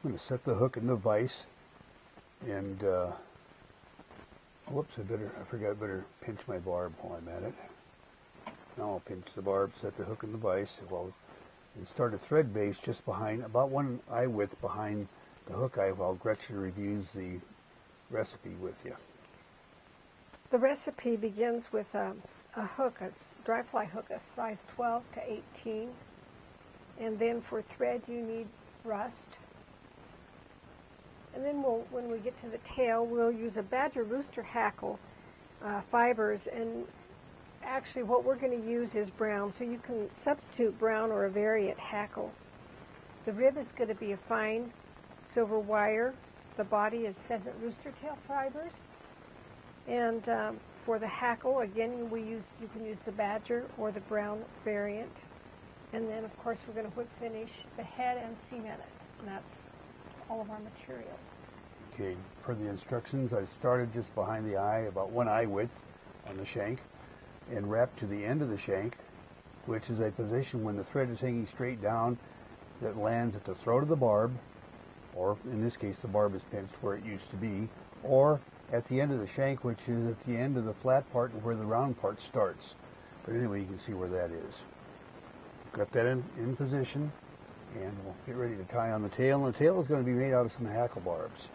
I'm going to set the hook in the vise, and whoops, I better pinch my barb while I'm at it. Now I'll pinch the barb, set the hook in the vise, and start a thread base just behind, about 1 eye width behind the hook eye, while Gretchen reviews the recipe with you. The recipe begins with a hook, a dry fly hook, a size 12 to 18. And then for thread you need rust. And then when we get to the tail, we'll use a badger rooster hackle fibers, and actually what we're going to use is brown, so you can substitute brown or a variant hackle. The rib is going to be a fine silver wire. The body is pheasant rooster tail fibers. And for the hackle, again, you can use the badger or the brown variant. And then, of course, we're going to whip finish the head and cement it. And that's all of our materials. Okay, per the instructions, I started just behind the eye, about 1 eye width on the shank, and wrapped to the end of the shank, which is a position when the thread is hanging straight down that lands at the throat of the barb, or in this case the barb is pinched where it used to be, or at the end of the shank, which is at the end of the flat part where the round part starts. But anyway, you can see where that is. Got that in position, and we'll get ready to tie on the tail. And the tail is going to be made out of some hackle barbs.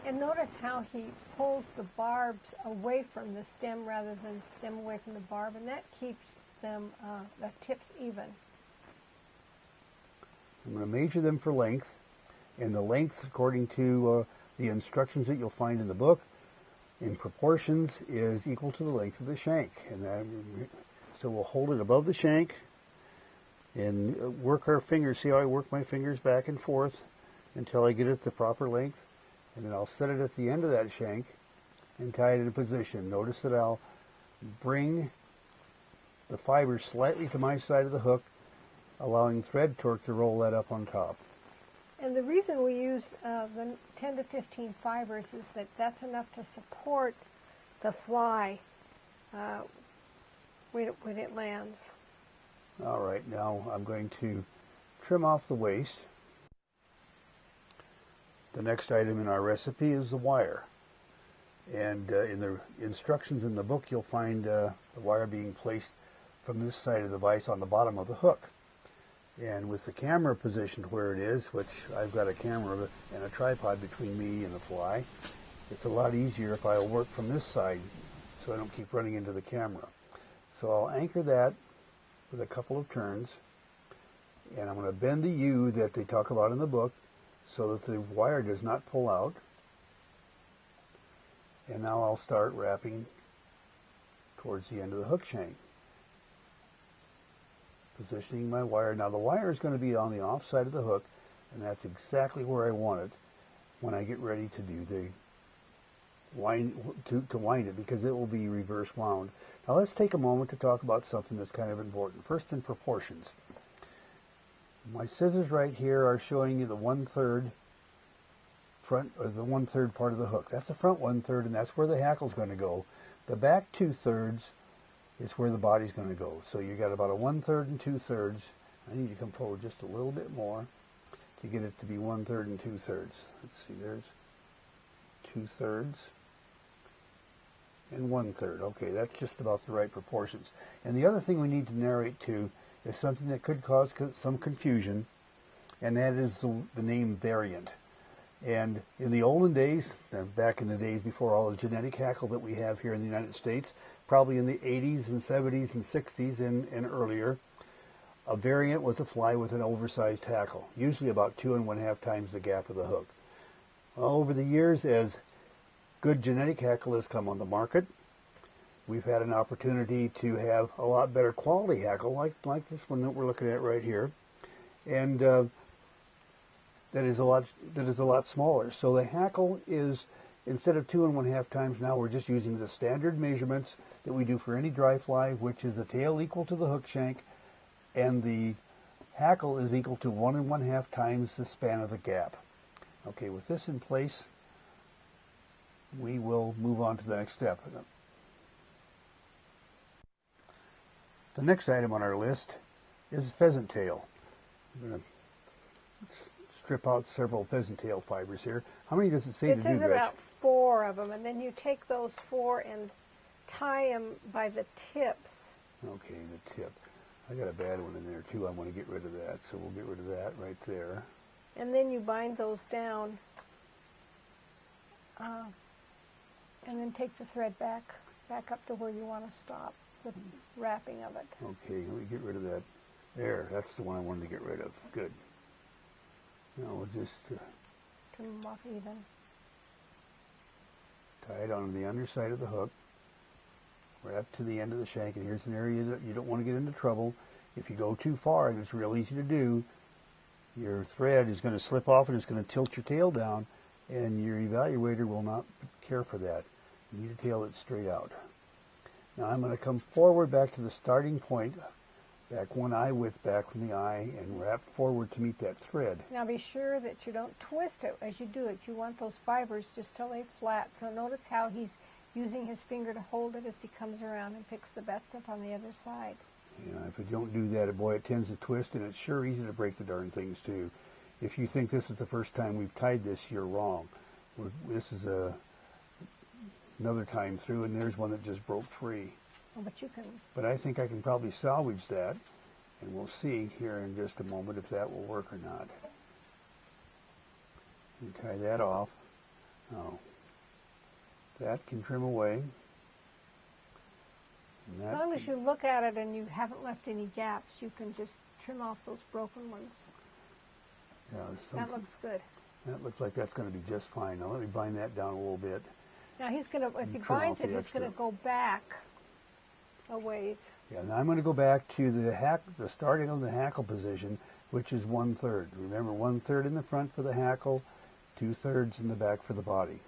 And notice how he pulls the barbs away from the stem rather than stem away from the barb, and that keeps them, the tips even. I'm going to measure them for length, and the length, according to the instructions that you'll find in the book, in proportions, is equal to the length of the shank. And so we'll hold it above the shank and work our fingers. See how I work my fingers back and forth until I get it the proper length, and then I'll set it at the end of that shank and tie it in position. Notice that I'll bring the fiber slightly to my side of the hook, allowing thread torque to roll that up on top. And the reason we use the 10 to 15 fibers is that that's enough to support the fly when it lands. All right, now I'm going to trim off the waist. The next item in our recipe is the wire. And in the instructions in the book, you'll find the wire being placed from this side of the vise on the bottom of the hook. And with the camera positioned where it is, which I've got a camera and a tripod between me and the fly, it's a lot easier if I'll work from this side so I don't keep running into the camera. So I'll anchor that with a couple of turns, and I'm going to bend the U that they talk about in the book so that the wire does not pull out. And now I'll start wrapping towards the end of the hook shank, positioning my wire. Now the wire is going to be on the off side of the hook, and that's exactly where I want it when I get ready to do the wind, to wind it, because it will be reverse wound. Now let's take a moment to talk about something that's kind of important. First, in proportions. My scissors right here are showing you the 1/3 front, or the 1/3 part of the hook. That's the front 1/3, and that's where the hackle's going to go. The back 2/3 is where the body's going to go. So you got about a 1/3 and 2/3. I need to come forward just a little bit more to get it to be 1/3 and 2/3. Let's see, there's 2/3 and 1/3. Okay, that's just about the right proportions. And the other thing we need to narrate to is something that could cause some confusion, and that is the name variant. And in the olden days, back in the days before all the genetic hackle that we have here in the United States, probably in the 80s and 70s and 60s and earlier, a variant was a fly with an oversized hackle, usually about 2 1/2 times the gap of the hook. Well, over the years, as good genetic hackle has come on the market, we've had an opportunity to have a lot better quality hackle, like this one that we're looking at right here, and that is a lot smaller. So the hackle is, instead of 2 1/2 times, now we're just using the standard measurements that we do for any dry fly, which is the tail equal to the hook shank, and the hackle is equal to 1 1/2 times the span of the gap. Okay, with this in place, we will move on to the next step. The next item on our list is pheasant tail. I'm going to strip out several pheasant tail fibers here. How many does it say to do, It says Gretch? about 4 of them, and then you take those 4 and tie them by the tips. Okay, the tip. I got a bad one in there too. I want to get rid of that, so we'll get rid of that right there. And then you bind those down, and then take the thread back up to where you want to stop the wrapping of it. Okay, let me get rid of that. There, that's the one I wanted to get rid of. Good. Now we'll just Trim them off even. tie it on the underside of the hook, wrap to the end of the shank, and here's an area that you don't want to get into trouble. If you go too far, and it's real easy to do, your thread is going to slip off and it's going to tilt your tail down, and your evaluator will not care for that. You need to tail it straight out. Now I'm going to come forward back to the starting point, back one eye width back from the eye, and wrap forward to meet that thread. Now be sure that you don't twist it as you do it. You want those fibers just to lay flat. So notice how he's using his finger to hold it as he comes around and picks the bets up on the other side. Yeah, if you don't do that, boy, it tends to twist, and it's sure easy to break the darn things too. If you think this is the first time we've tied this, you're wrong. This is another time through, and there's one that just broke free. Oh, but you can. But I think I can probably salvage that, and we'll see here in just a moment if that will work or not. You tie that off. Now, that can trim away. And As long as you look at it and you haven't left any gaps, you can just trim off those broken ones. That looks good. That looks like that's going to be just fine. Now let me bind that down a little bit. Now he's going to, as he Trim off binds it, the he's extra. going to go back a ways. Yeah, now I'm going to go back to the starting of the hackle position, which is 1/3. Remember, 1/3 in the front for the hackle, 2/3 in the back for the body.